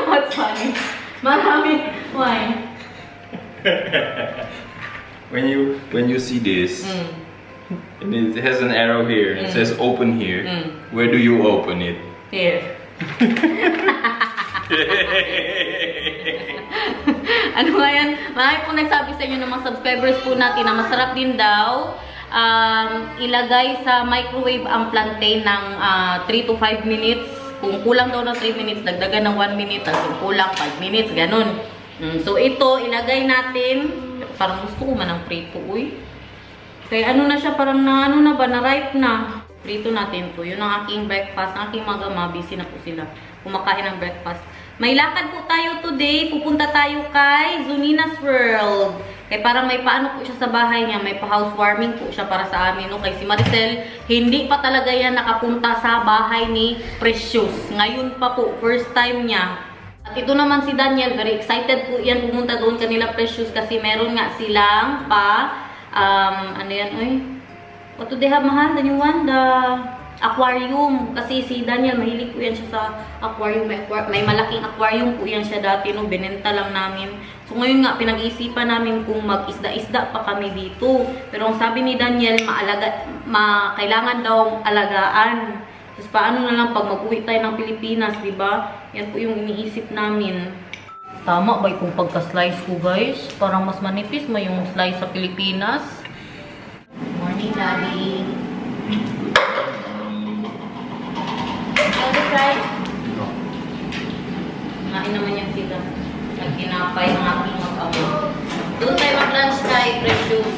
What's funny? Marami. Why? When you see this, and it has an arrow here, it says open here. Where do you open it? Here. Ano nga yan? Marami po nagsabi sa inyo ng mga subscribers po natin na masarap din daw ilagay sa microwave ang plantain ng 3 to 5 minutes. Kung kulang daw ng 3 minutes, dagdagan ng 1 minute. Kung kulang 5 minutes, ganun. So ito, ilagay natin. Parang gusto ko man ng prito, uy. Kaya ano na siya, parang na, ano na ba, na-ripe na. Prito natin to. Yun ang aking breakfast. Ang aking mga busy na po sila. Kumakain ng breakfast. May lakad po tayo today. Pupunta tayo kay Zonina's World. Kaya parang may paano po siya sa bahay niya. May pa-housewarming po siya para sa amin. No? Kay si Maricel, hindi pa talaga yan nakapunta sa bahay ni Precious. Ngayon pa po, first time niya. At ito naman si Daniel, very excited po yan pumunta doon kanila Precious kasi meron nga silang ano yan, oy? What do they have, mahal? The new one? The aquarium. Kasi si Daniel, mahilig po yan siya sa aquarium. May malaking aquarium po yan siya dati, no? Binenta lang namin. So ngayon nga, pinag-iisipan namin kung mag-isda-isda pa kami dito. Pero ang sabi ni Daniel, kailangan daw alagaan. Tapos paano na lang pag mag-uwi tayo ng Pilipinas, diba? Yan po yung iniisip namin. Tama ba kung pagka-slice ko, guys? Parang mas manipis mo yung slice sa Pilipinas. Morning, Daddy. Try. Ngain naman yan sila. Nagkinapay ng aking mag-amo. Doon tayo mag-lunch kay Precious.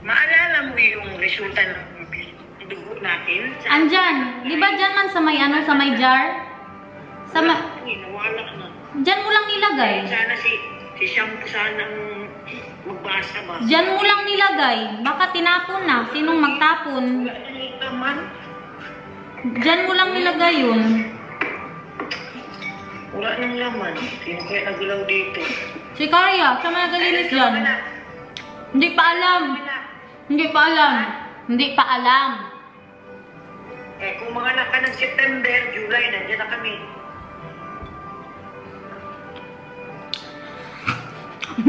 Maalala mo yung resulta ng dugo natin? Andyan. Di ba dyan man sa may ano, sa may jar? Sa Nawala na. Dyan mo lang nilagay. Sana si Shampoo sanang magbasa ba? Dyan mo lang nilagay. Baka tinapon na. Sinong magtapon? Wala na naman. Dyan mo lang nilagay yun. Wala nang laman. Sino kaya nagulaw dito? Si Kaya. Siya may nagalinis dyan. Hindi pa alam. Hindi pa alam. Hindi pa alam. Eh, kung mga anak ka ng September, July, nandiyan na kami.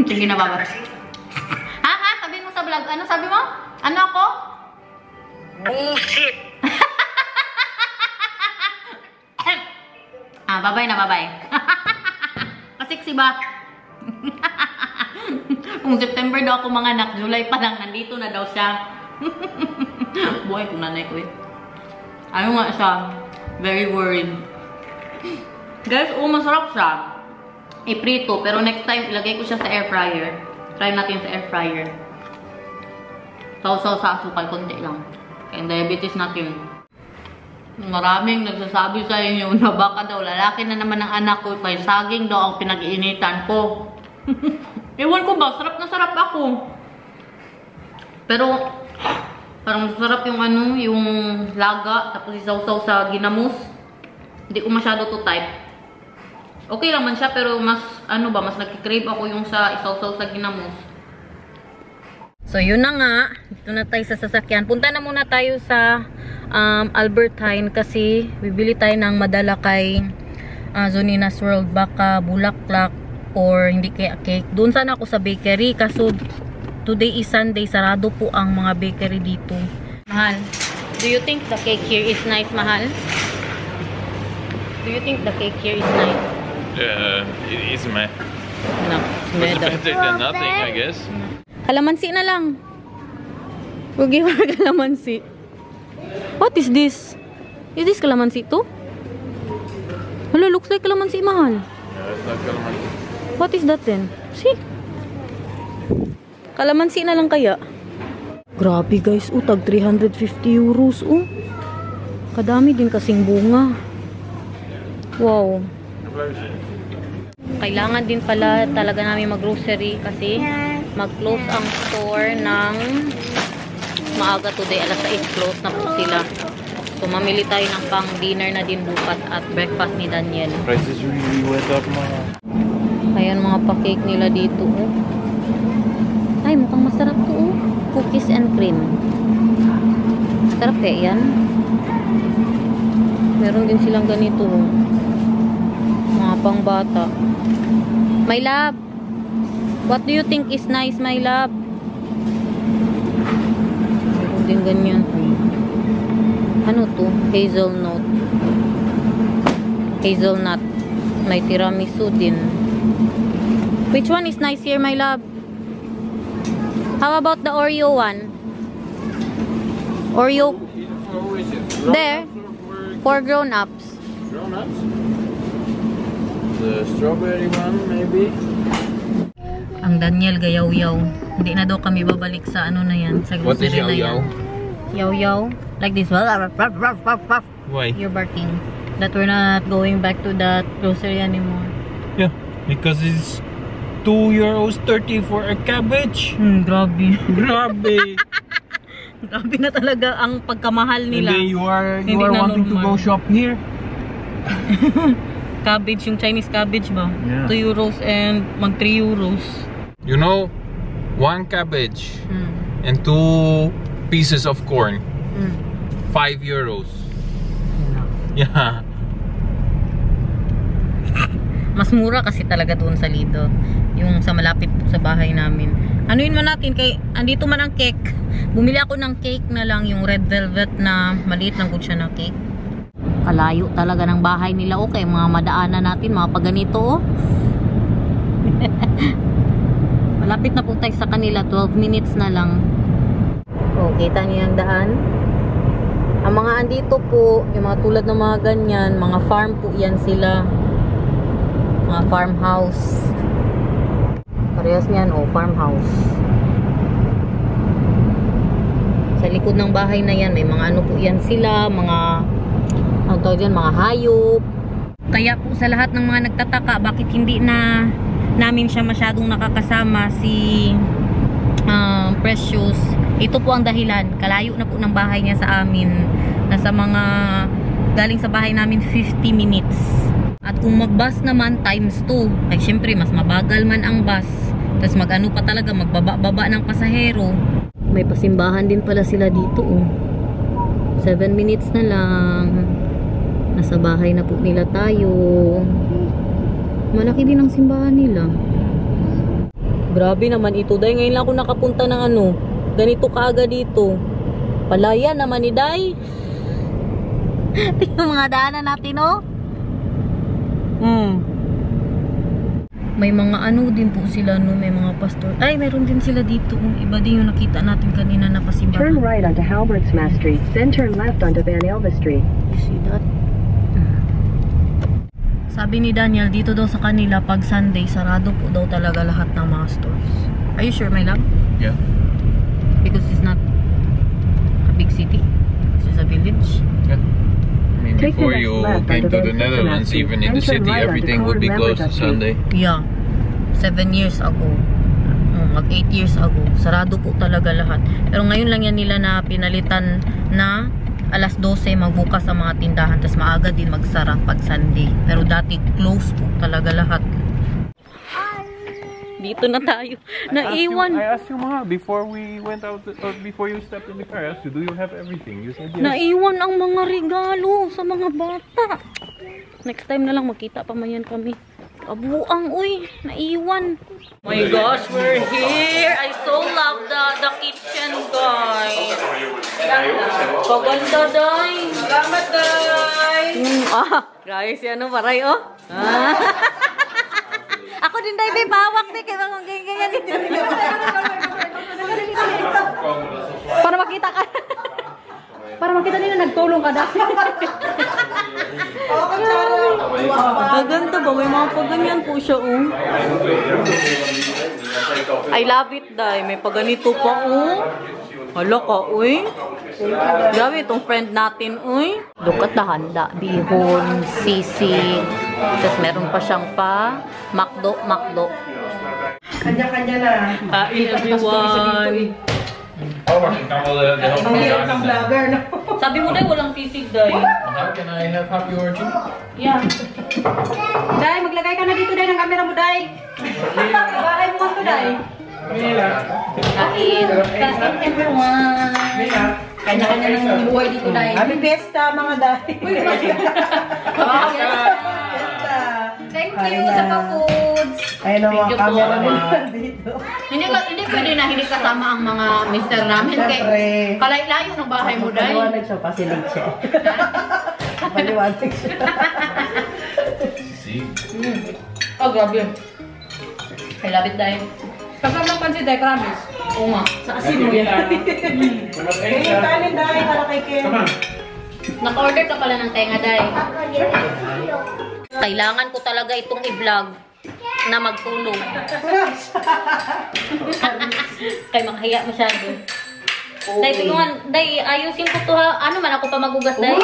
Sige na, baba. Ha? Sabihin mo sa vlog. Ano sabi mo? Ano ako? Bullshit! Babay na, babay. Kasiksi ba? Kung September daw ako mga anak, July pa lang, nandito na daw siya. Buhay kong nanay ko eh. Ano nga siya? Very worried. Guys, masarap siya. Iprito, pero next time, ilagay ko siya sa air fryer. Try natin sa air fryer. Sausaw sa asukal, konti lang. Kaya diabetes natin. Maraming nagsasabi sa inyo na baka daw lalaki na naman ang anak ko, kaya saging daw ang pinag-iinitan ko. Ewan ko ba, sarap na sarap ako. Pero, parang masarap yung ano, yung laga, tapos isawsaw sa ginamos. Hindi ko masyado to type. Okay lang man siya, pero mas, ano ba, mas nagkikrave ako yung sa isawsaw sa ginamos. So, yun na nga. Dito na tayo sa sasakyan. Punta na muna tayo sa Albertine kasi bibili tayo ng madala kay Zonina's World. Baka bulaklak or hindi kaya cake. Doon sana ako sa bakery. Kaso, today is Sunday. Sarado po ang mga bakery dito. Mahal, do you think the cake here is nice, Mahal? Do you think the cake here is nice? It is meh. No, it's better. It's better than nothing, I guess. Kalamansi na lang. We'll give her kalamansi. What is this? Is this kalamansi too? Hello, looks like kalamansi, Mahal. Yeah, it's not calamansi. What is that then? See? Kalamansi na lang kaya. Grabe guys, tag 350 euros. Kadami din kasing bunga. Wow. Kailangan din pala talaga namin mag-grocery kasi mag-close ang store ng maaga today. Alas 6 close na po sila. So mamili tayo ng pang dinner na din bukas at breakfast ni Daniel. Prices really went up, mga. Ayan mga pa-cake nila dito. Ay, mukhang masarap to. Cookies and cream. Sarap kaya yan. Meron din silang ganito. Mga pang bata. My love, what do you think is nice, my love? Meron din ganyan. Ano to? Hazelnut. Hazelnut. May tiramisu din. Which one is nice here, my love? How about the Oreo one? Oreo. There. For grown-ups. Grown-ups? The strawberry one, maybe? Ang Daniel gayaw-yaw. Hindi na daw kami babalik sa ano na yan. Sa What is grocery na yan. yaw-yaw? Yaw-yaw? Like this. Why? You're barking. That we're not going back to that grocery anymore. Yeah, because it's €2.30 for a cabbage. Grabe. Grabe. Grabe na talaga ang pagkamahal And nila. then you are Hindi na wanting to normal. go shop here. Cabbage, yung Chinese cabbage ba? Yeah. €2 and mag €3. You know, 1 cabbage and 2 pieces of corn, €5. Yeah. Mas mura kasi talaga doon sa Lido. Yung sa malapit sa bahay namin. Anuin mo natin kay andito man ang cake. Bumili ako ng cake na lang, yung red velvet na maliit lang good siya na cake. Kalayo talaga ng bahay nila. Okay, mga madaanan natin, mga paganito. Malapit na po tayo sa kanila, 12 minutes na lang. Oh, kita niyo ang daan. Ang mga andito po, yung mga tulad ng mga ganyan, mga farm po yan sila. Mga farmhouse. Parehas niyan, oh, farmhouse. Sa likod ng bahay na yan, may mga ano po yan sila, mga ano tawag dyan, mga hayop. Kaya po sa lahat ng mga nagtataka, bakit hindi na namin siya masyadong nakakasama si Precious. Ito po ang dahilan. Kalayo na po ng bahay niya sa amin. Nasa mga, galing sa bahay namin 50 minutes. At kung mag-bus naman, times 2. Ay syempre, mas mabagal man ang bus. Tapos mag-ano pa talaga, magbaba-baba ng pasahero. May pasimbahan din pala sila dito, oh. 7 minutes na lang. Nasa bahay na po nila tayo. Malaki din ang simbahan nila. Grabe naman ito, Day. Ngayon lang ako nakapunta ng ano, ganito kaaga dito. Palaya naman ni Day. Tingnan mga daanan natin, oh. May mga ano din po sila, no, may mga pastor. Ay, meron din sila dito. Iba din yung nakita natin kanina na pasimbahan. Turn right onto Halbertsma Street, then turn left onto Van Elva Street. You see that? Sabi ni Daniel, dito daw sa kanila, pag Sunday, sarado po daw talaga lahat ng mga stores. Are you sure, my love? Yeah. Because it's not a big city. It's just a village. Yeah. I mean, Take the before next you left came onto to the Van Netherlands, Street, even in then the turn city, right onto everything would be closed Korn on Sunday. Yeah. 7 years ago. Mag 8 years ago. Sarado po talaga lahat. Pero ngayon lang yan nila na pinalitan na alas 12 magbukas ang mga tindahan. Tapos maaga din magsara pag Sunday. Pero dati close po talaga lahat. Dito na tayo. Naiwan. I asked you, Ma, before we went out, or before you stepped in the car, I asked you, do you have everything? You said yes. Naiwan ang mga regalo sa mga bata. Next time na lang magkita pa man yan kami. Abuang, uy. Naiwan. Oh my gosh, we're here. I so love the kitchen, guys. Paganda, Day. Salamat, Day. Guys, yan o, paray, oh. Ako din, Day, may pawak, Day. Kaya mga ganyan. Para makita ka. Para makita nila nagtulong ka, Day. Maganda ba? May mga paganyan po siya, oh. I love it, Day. May paganito pa, oh. Hala ka, uy. Grabe itong friend natin, uy. Dukat na handa. Bihon, sisig. Tapos meron pa siyang pa. Makdo. Kanya-kanya na. Kain, everyone. Sabi mo, Day, walang sisig, Day. Can I have half your chicken? Yeah. Day, maglagay ka na dito, Day, ng camera mo, Day. Bahay mo ito, Day. Kain, everyone. Kanya-kanya ng buhay dito dahil. Happy Fiesta, mga dahil. Thank you sa pa-foods. Ayun ang mga Thank you po. camera nila dito. Hindi pwede na hindi kasama ang mga mister namin. Siyempre. Kalay-layo ng bahay mo, Day. Paliwanag siya, pasilig siya. Paliwanag siya. Oh, grabe. I love it, Day. Kasama ng pansit, Day, promise. Oo nga. Sa asin mo yan. Yung kanin dahil para kay Ken. Naka-order ka pala ng tenga, Day. Kailangan ko talaga itong i-vlog na magtulog. Kay makahiya masyado. Day, tulungan. Day, ayusin ko to ha. Ano man ako pa magugas, Day?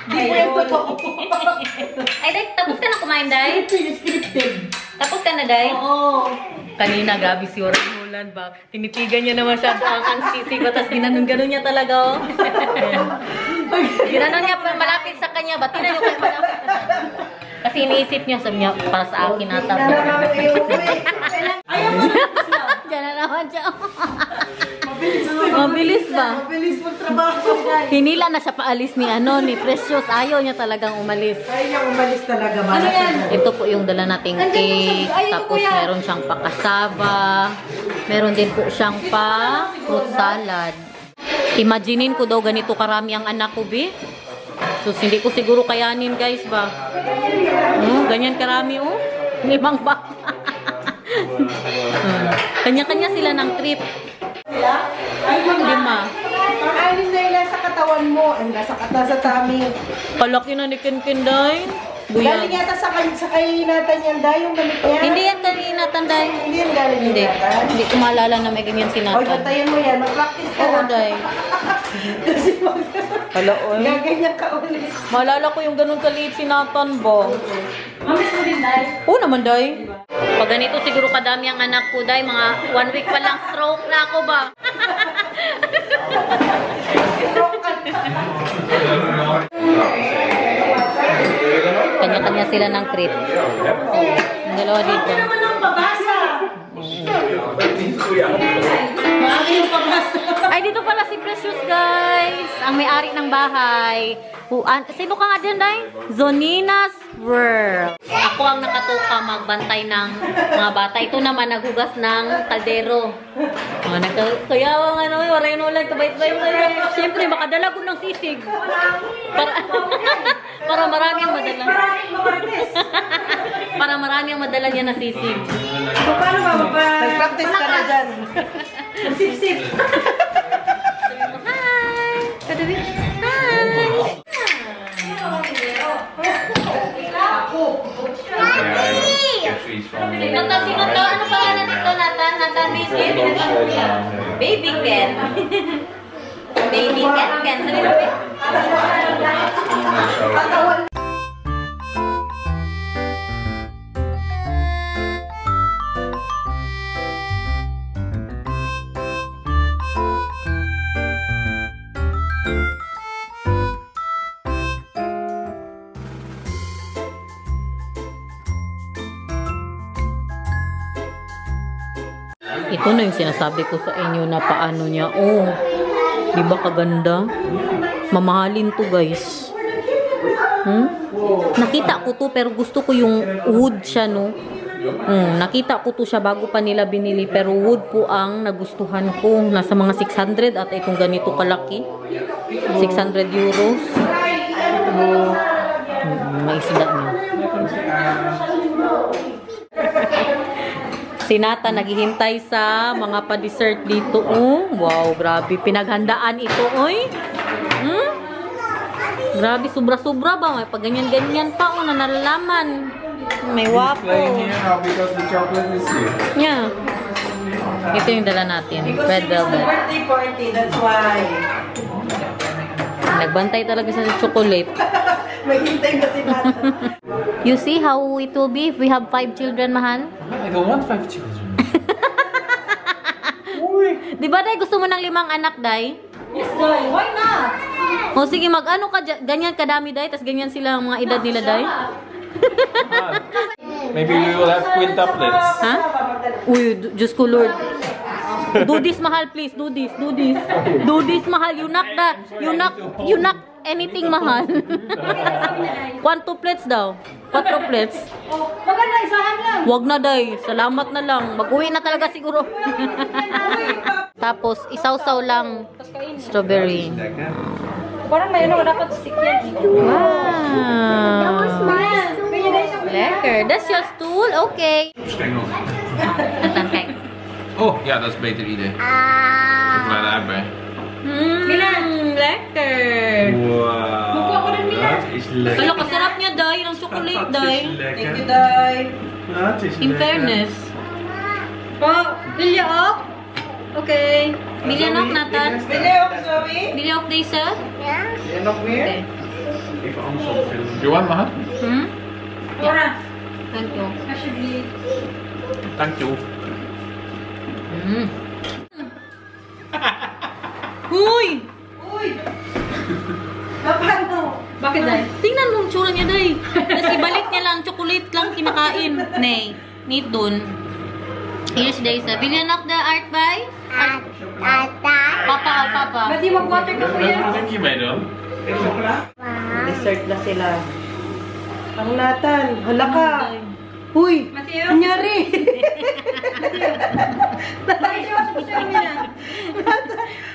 Di mo yung totoo. Ay, Day, tapos ka na kumain, Day? Tapos ka na, Day? Oo. Kanina, grabe si Warren Holland ba? Tinitigan niya na masyado ang sisi ko, tapos ginanon-ganon niya talaga, oh. Ginanon niya, malapit sa kanya, ba't tinayo kayo malapit sa kanya? Kasi iniisip niya, sabi niya, para sa akin ata. Diyan na naman siya. Mabilis ba? Mabilis mo trabaho. Hinila na siya paalis ni Precious. Ayaw niya talagang umalis. Kaya niya umalis talaga. Ano yan? Ito po yung dala nating cake. Tapos meron siyang pakasaba. Meron din po siyang fruit salad. Imaginein ko daw ganito karami ang anak ko, Bi. So, hindi ko siguro kayanin, guys, ba? Ganyan karami, oh. 5 bata. Kanya-kanya sila ng trip. Ay, 5. Pang-alim na ilan sa katawan mo. Ang nasa sa tummy. Palaki na ni Ken Day. Galing yata sa kay Nathan yan, Day, yung gamit niya. Hindi yan kanina, Tanday. Hindi yan galing Hindi. Nathan. Hindi ko maalala na may ganyan si Oy, Nathan. bantayan mo yan. Mag-practice ka Oo, na. Day. Kasi Hala, oy. gaganyan ka ulit. Maalala ko yung ganun kaliit si Nathan ba? Mamiss mo din, Day. Oo naman, Day. Pag ganito siguro kadami ang anak ko, Day. Mga 1 week pa lang stroke na ako ba? Kanya-kanya sila ng trip. Ang dalawa dito. Ay, dito pala si Precious, guys. Ang may-ari ng bahay. Sino ka nga dyan, Day? Zonina's World. Ako ang nakatuka magbantay ng mga bata. Ito naman naghugas ng kaldero. Kaya waray ulan, kabait-bait. Siyempre, makadala ko ng sisig. Para marami ang madala. Para marami ang madala niya na sisig. So, paano ba? Mag-practice ka na dyan. Sip-sip. Hi! Kadabi. Hi! Nata, sino to? Ano pangalan nito, Nathan? Nathan, Baby Ken. Baby Ken. Ken, sali mo, Ken. Ito na yung sinasabi ko sa inyo na paano niya. Oh, di ba kaganda? Mamahalin to, guys. Nakita ko to pero gusto ko yung wood siya, no? Nakita ko to siya bago pa nila binili pero wood po ang nagustuhan ko. Nasa mga 600 at itong ganito kalaki. 600 euros. May isda niya. Si Nata naghihintay sa mga pa-dessert dito. Oh, wow, grabe. Pinaghandaan ito, oy. Grabe, sobra-sobra ba? May pag ganyan-ganyan pa, oh, na nalalaman. May wapo. Because the chocolate is here. Yeah. Ito yung dala natin. Red velvet. Birthday party, that's why. Nagbantay talaga sa chocolate. Maghintay na si Nathan. You see how it will be if we have 5 children, mahal? I don't want 5 children. Di ba, Day? Gusto mo ng 5 anak, Day? Yes, Day. Why not? O sige, mag-ano ka, ganyan kadami, Day, tas ganyan sila ang mga edad nila, Day. Maybe we will have quintuplets. Ha? Uy, Diyos ko, Lord. Do this, mahal, please. Do this. Do this. Do this, mahal. You knock anything, mahal. 1, 2 plates daw. 4 plates. Oh, maganda, isahan lang. Wag na, day. Salamat na lang. Mag-uwi na talaga siguro. Tapos, isaw-saw lang. Strawberry. Parang may ano, dapat stick yan. Wow. Lekker. That's your stool? Okay. Oh, ja, dat is beter idee. Chocolade erbij. Lekker. Wow, dat is lekker. Kala, kasarap niya, day. Ang chocolate, day. Thank you, Day. Dat is In fairness. Oh, bilya up. Okay. Bilyan ook, Nathan. Bili ook, Zoe. Bilyan ook deze? En nog meer? Even anders opvullen. Johan, mag het? Ora. Thank you. Alsjeblieft. Dank je. Huy! Uy! Paano? Bakit, day? Tingnan mo ang tsura niya, day. Tapos ibalik niya lang, chocolate lang kinakain. Nay, need dun. Here's Daisa. Bilyan ook the art by? Papa, papa. Ba't di mag-water ka, kuya? Wat moet ik hiermee doen? Dessert na sila. Ang Nathan, hala ka. Uy, Mateo? nangyari.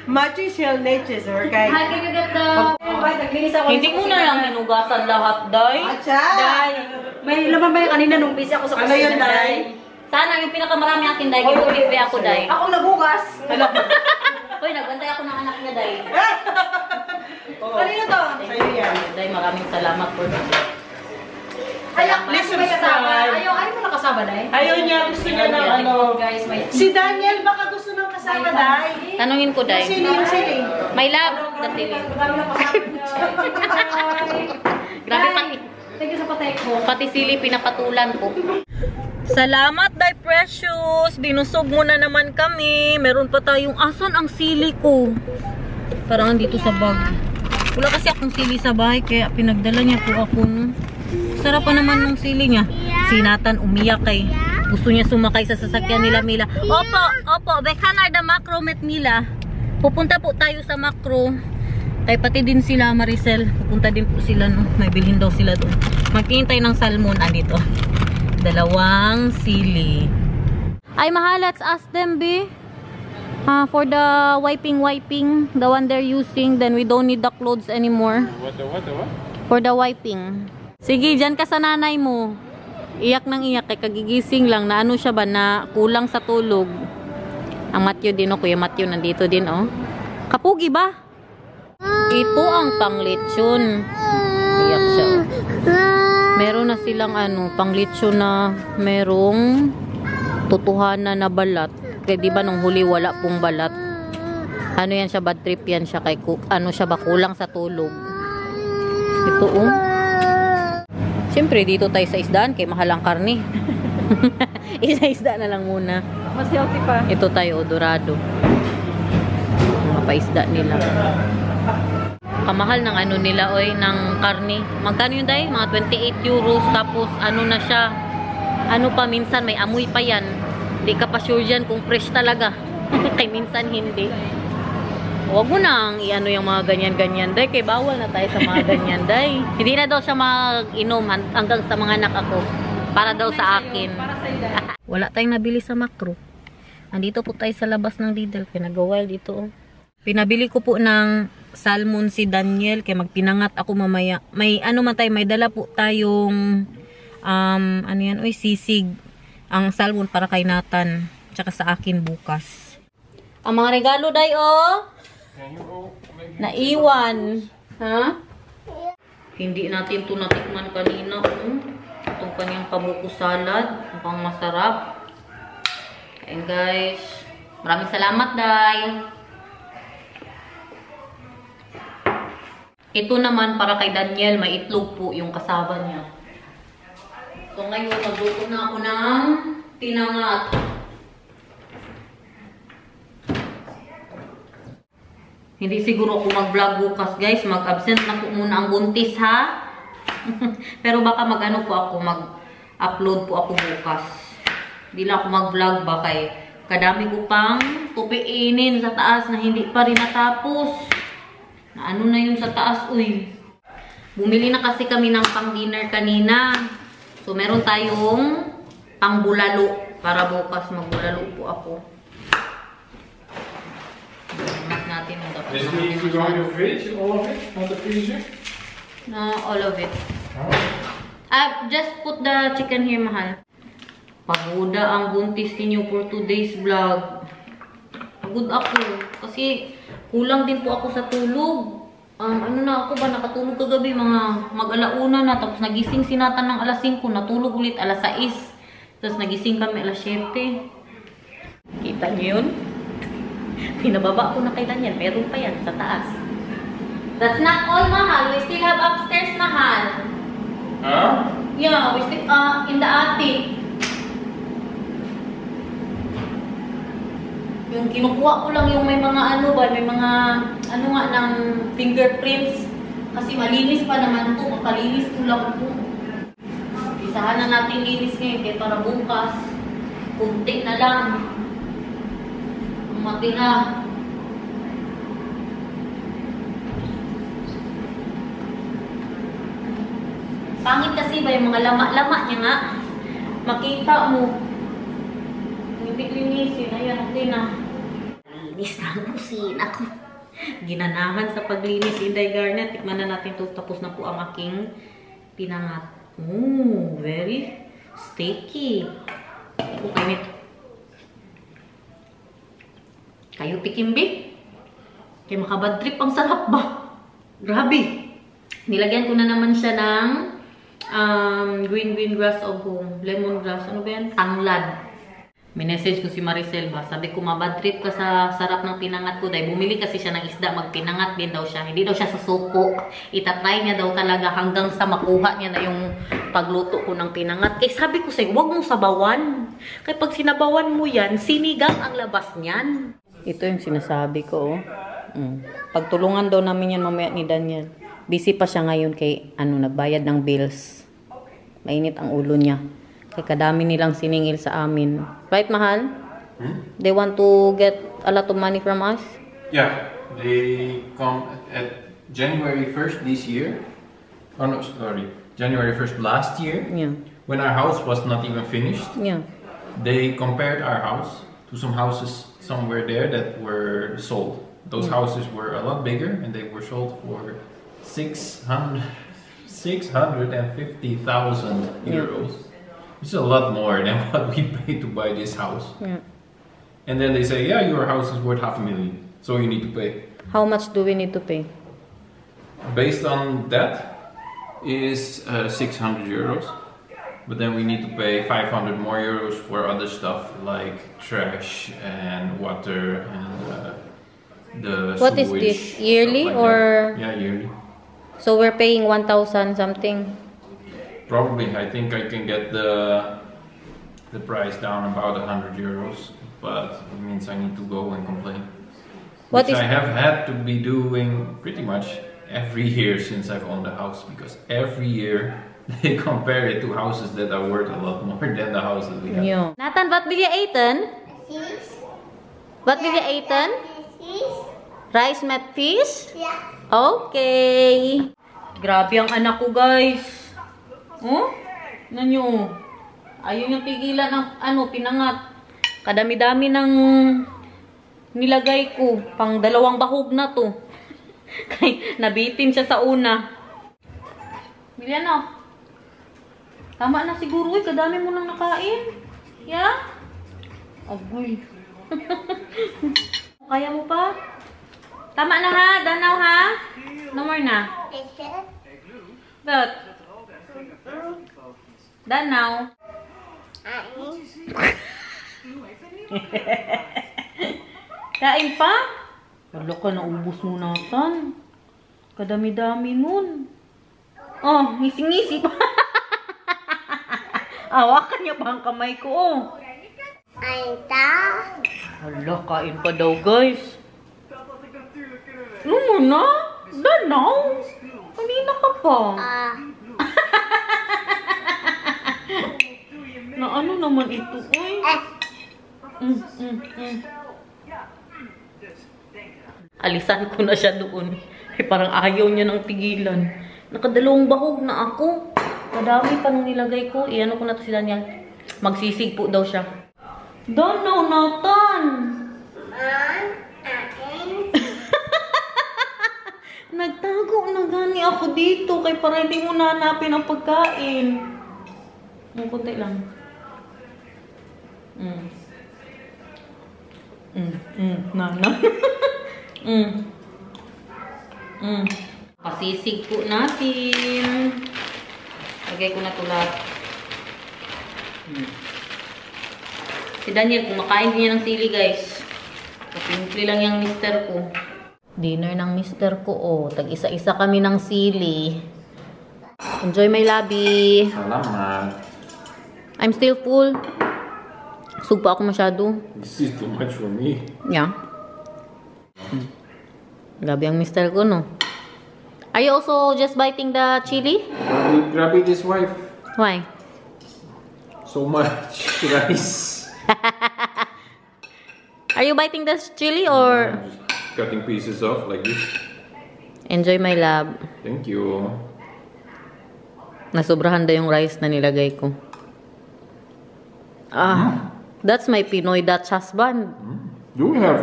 Matching shell natures, or kay. Hi, can you get the... Naglinis ako. Hindi mo na lang hinugasan lahat, day. Atcha! Day. May laman ba yung kanina nung busy ako sa Ano yun, kusina, Day? Sana yung pinakamarami akin, day. Gibulibre ako, day. Ako naghugas. Hoy, nagbantay ako ng anak niya, day. Kanino to? Sa'yo yan. Day, maraming salamat for that. Ayaw, Please may kasama. subscribe. Ayaw mo nakasama, Day? Ayaw niya, gusto niya ng ano. Guys, may... Si Daniel, baka gusto ng kasama, Day. Tanungin ko, day. Sili yung sili. My love, the sili. Marami na kasama. Grabe pati. Thank you sa patay ko. Pati sili pinapatulan ko. Salamat, Day Precious. Binusog mo na naman kami. Meron pa tayong asan ang sili ko. Parang andito sa bag. Wala kasi akong sili sa bahay kaya pinagdala niya po ako. No? Sarap pa naman ng sili niya. Si Nathan umiyak kay. Gusto niya sumakay sa sasakyan nila Mila. Opo, opo. Bekan are the macro met Mila. Pupunta po tayo sa macro. Tay pati din sila Maricel. Pupunta din po sila. No? May bilhin daw sila doon. Magkintay ng salmon. Dito. 2 sili. Ay mahal, let's ask them, B. For the wiping, the one they're using, then we don't need the clothes anymore. What? For the wiping. Sige, dyan ka sa nanay mo. Iyak nang iyak, kay kagigising lang na ano siya ba, na kulang sa tulog. Ang Matthew din, oh, Kuya Matthew nandito din, oh. Kapugi ba? Ito ang panglitsyon. Iyak siya, oh. Meron na silang ano, panglitsyon na merong tutuhanan na balat. Kaya di ba nung huli wala pong balat. Ano yan siya, bad trip yan siya kay ano siya ba, kulang sa tulog. Ito, oh. Siyempre dito tayo sa isdaan kay mahal ang karne. Isa-isda na lang muna. Mas healthy pa. Ito tayo, Dorado. Mga paisda nila. Kamahal ng ano nila, oy, ng karne. Magkano yun, day? Mga 28 euros. Tapos, ano na siya. Ano pa, minsan may amoy pa yan. Hindi ka pa sure dyan kung fresh talaga. Kay minsan hindi. Huwag mo nang i-ano yung mga ganyan-ganyan, day. Kay bawal na tayo sa mga ganyan, day. Hindi na daw siya mag-inom hanggang sa mga anak ako. Para daw sa akin. Wala tayong nabili sa macro. Andito po tayo sa labas ng Lidl. Kaya nag-wild dito, oh. Pinabili ko po ng salmon si Daniel. Kaya magpinangat ako mamaya. May ano man tayo, may dala po tayong ano yan, oy, sisig. Ang salmon para kay Nathan. Tsaka sa akin bukas. Ang mga regalo, day, oh. Naiwan. Ha? Hindi natin ito natikman kanina. Itong kanyang pabuko salad. Mukhang masarap. Ayan, guys. Maraming salamat, day. Ito naman para kay Daniel. May itlog po yung kasama niya. So ngayon, magluto na ako ng tinangat. Hindi siguro ako mag-vlog bukas, guys. Mag-absent na po muna ang buntis, ha? Pero baka mag-ano po ako, mag-upload po ako bukas. Hindi lang ako mag-vlog ba kay Kadami ko pang tupiinin sa taas na hindi pa rin natapos. Na ano na yun sa taas, uy. Bumili na kasi kami ng pang-dinner kanina. So, meron tayong pang-bulalo. Para bukas magbulalo po ako. Mas natin yung dapat. This needs to go in your fridge, all of it, not the freezer? No, all of it. Just put the chicken here, mahal. Pagoda ang buntis ninyo for today's vlog. Pagod ako. Kasi kulang din po ako sa tulog. Ano na ako ba, nakatulog kagabi mga mag-alauna na. Tapos nagising sinatan ng alas 5. Natulog ulit alas 6. Tapos nagising kami alas 7. Kita niyo yun? Pinababa ko na kay Daniel. Meron pa yan sa taas. That's not all, mahal. We still have upstairs, mahal. Huh? Yeah, we still in the attic. Yung kinukuha ko lang yung may mga ano ba, may mga ano nga ng fingerprints. Kasi malinis pa naman to, makalinis ko lang po. Isahan na natin linis ngayon, kaya para bukas, kunti na lang. Ang matira. Pangit kasi ba yung mga lama-lama niya nga. Makita mo. Hindi linisin. Ayan, okay na. Linis na ang kusina ko. Ginanahan sa paglinis, Inday Garnet. Tikman na natin ito. Tapos na po ang aking pinangat. Oh, very sticky. Okay, nito. Kayo tikimbi. Kaya makabad trip. Ang sarap ba? Grabe. Nilagyan ko na naman siya ng green grass of home. Lemongrass. Ano ba yan? Tanglad. Minessage ko si Maricel ba? Sabi ko, mabad trip ka sa sarap ng pinangat ko. Dahil bumili kasi siya ng isda. Magpinangat din daw siya. Hindi daw siya susuko. Itatry niya daw talaga hanggang sa makuha niya na yung pagluto ko ng pinangat. Kaya sabi ko sa'yo, huwag mong sabawan. Kaya pag sinabawan mo yan, sinigang ang labas niyan. Ito yung sinasabi ko. Pagtulungan daw namin yan mamaya ni Daniel. Busy pa siya ngayon kay nagbayad ng bills. Mainit ang ulo niya. Kaya kadami nilang siningil sa amin. Right, mahal? They want to get a lot of money from us? Yeah, they come at January 1st this year. Oh no, sorry. January 1st last year. Yeah. When our house was not even finished. Yeah. They compared our house to some houses somewhere there that were sold. Those houses were a lot bigger and they were sold for 650,000 euros. It's a lot more than what we paid to buy this house. Yeah. And then they say, yeah, your house is worth 500,000, so you need to pay. How much do we need to pay? Based on that is 600 euros. But then we need to pay 500 more euros for other stuff like trash and water and the What is sewage, this? Yearly stuff like or? that. Yeah, yearly. So we're paying 1,000 something. Probably, I think I can get the price down about 100 euros, but it means I need to go and complain. What Which is? I have had to be doing pretty much every year since I've owned the house, because every year they compare it to houses that are worth a lot more than the house that we have. Yeah. Nathan, wat wil je eten? Wat wil je eten? Rice met fish? Yeah. Okay. Grabe ang anak ko, guys. Oh? Nanyo. Ayaw niyang pigilan ng pinangat. Kadami-dami ng nilagay ko. Pang 2 bahog na to. Kaya nabitin siya sa una. Bilyan na. Tama na siguro. Kadami mo nang nakain. Yeah? Agoy. Kaya mo pa? Tama na ha? Danaw ha? No more na. But, Danaw. Kain pa? Wala ka, naubos mo natin. Kadami-dami nun. Oh, ngisi-ngisi pa. Hawakan niya pa ang kamay ko, oh. Hala, kain pa daw, guys. Ano mo na? Danaw? Kanina ka pa. Na ano naman ito, uy? Alisan ko na siya doon. Parang ayaw niya ng tigilan. Nakadalawang bahog na ako. Madami pa nung nilagay ko. Iano ko na to si Daniel. Magsisig po daw siya. Don't know, Nathan! Nagtago na gani ako dito. Kaya para hindi mo nahanapin ang pagkain. Ang kunti lang. Nana. Pasisig po natin. Lagay ko na ito lahat. Si Daniel, kumakain din niya ng sili, guys. Simple lang yung mister ko. Dinner ng mister ko, oh. Tag-isa-isa kami ng sili. Enjoy my labi. Salamat. I'm still full. Sugpa ako masyado. This is too much for me. Yeah. Grabe ang mister ko, no? Are you also just biting the chili? Grab it, his wife. Why? So much rice. Are you biting the chili or? I'm just cutting pieces off like this. Enjoy my lab. Thank you. Nasobrahan daw yung rice na nilagay ko. That's my Pinoy Dutch husband. Do we have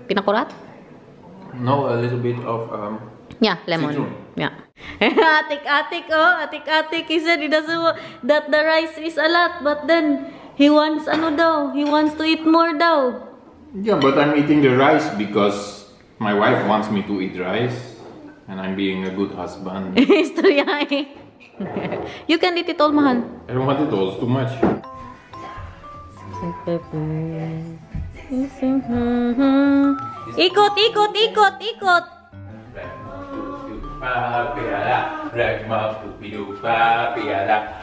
Pinakurat? no, a little bit of Yeah, lemon. Citron. Yeah. Atik-atik, oh. Atik-atik. He said he doesn't want that the rice is a lot, but then he wants ano daw. He wants to eat more daw. yeah, but I'm eating the rice because my wife wants me to eat rice, and I'm being a good husband. Istorya eh. You can eat it all, mahal. I don't want it all, it's too much. Ikot, ikot, ikot, ikot.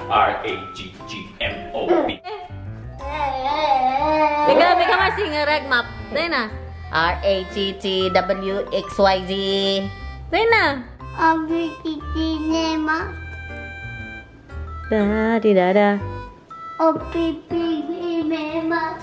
R-A-G-G-M-O-P. May ka masing regmap. Dahil na. R-A-T-T-W-X-Y-Z. Dahil na. Cinema. Da-di-da-da. Cinema.